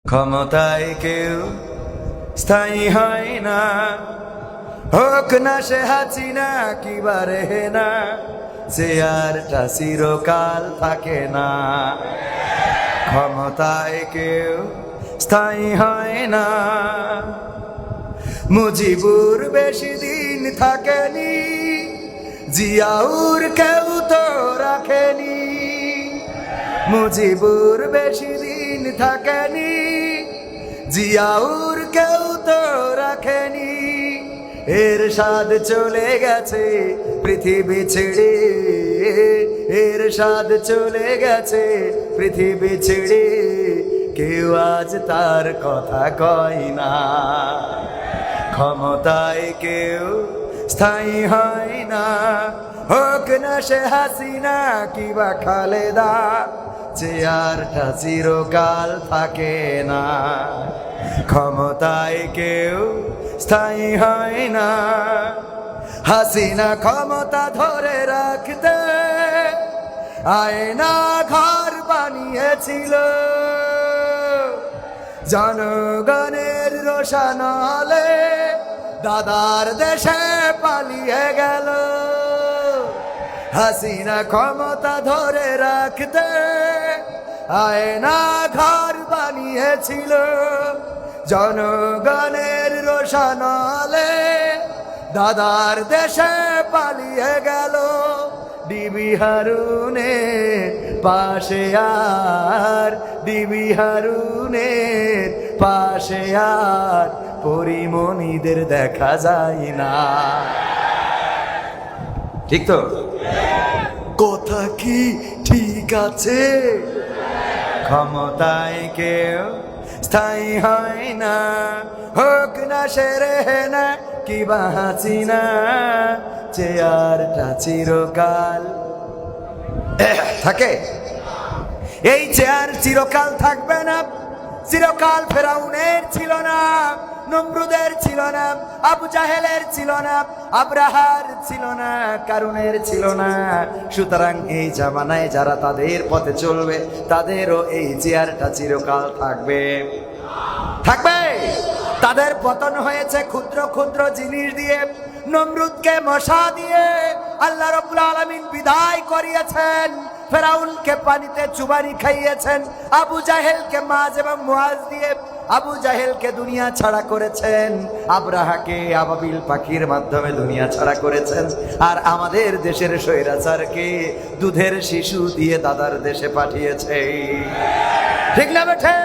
ক্ষমতায় কেউ স্থায়ী হয় না, হোক না সে হাসিনা কিবা রেহেনা, চেয়ারটা চিরকাল থাকে না। ক্ষমতায় কেউ স্থায়ী হয় না, মুজিবুর বেশি দিন থাকেনি, জিয়াউর কেউ তো রাখেনি। মুজিবুর বেশি দিন থাকেনি, জিয়াউর কেউ তো রাখেনি। এরশাদ চলে গেছে পৃথিবী ছেড়ে, এরশাদ চলে গেছে পৃথিবী ছেড়ে, কেউ আজ তার কথা কয় না। ক্ষমতায় কেউ স্থায়ী হয় না, হোক না সে হাসিনা কিবা খালেদা, চেয়ারটা চিরকাল থাকে না। ক্ষমতায় কেউ স্থায়ী হয় না, হাসিনা ক্ষমতা ধরে রাখতে আয়না ঘর বানিয়েছিল, জনগণের রোশনালে দাদার দেশে পালিয়ে গেল। হাসিনা ক্ষমতা ধরে রাখতে আয়না ঘর বানিয়েছিল, জনগণের রোশনালে দাদার দেশে পালিয়ে গেল। ডিবি হারুনের পাশে আর, ডিবি হারুনের পাশে আর পরিমণিদের দেখা যায় না। ঠিক তো? কথা কি ঠিক আছে? ক্ষমতায় কেউ স্থায়ী হয় না, হোক না সে রেহেনা কিবা হাসিনা, চেয়ারটা চিরকাল থাকে। এই চেয়ার চিরকাল থাকবে না। চিরকাল ফেরাউনের ছিল না, নমরুদের ছিল না, আবু জাহেলের ছিল না, আব্রাহার ছিল না, কারুনের ছিল না। সুতরাং এই জামানায় যারা তাদের পথে চলবে তাদেরও এই চেয়ারটা চিরকাল থাকবে। থাকবে। তাদের পতন হয়েছে ক্ষুদ্র ক্ষুদ্র জিনিস দিয়ে, নমরুদকে মশা দিয়ে আল্লাহ রাব্বুল আলামিন বিদায় করিয়েছেন, ফেরাউনকে পানিতে চুবানি খাইয়েছেন, আবু জাহেলকে মাছ এবং মুয়াজ দিয়ে আবু জাহেলকে দুনিয়া ছাড়া করেছেন, আব্রাহাকে আবাবিল পাখির মাধ্যমে দুনিয়া ছাড়া করেছেন, আর আমাদের দেশের স্বৈরাচারকে দুধের শিশু দিয়ে দাদার দেশে পাঠিয়েছে। ঠিক না বেঠে?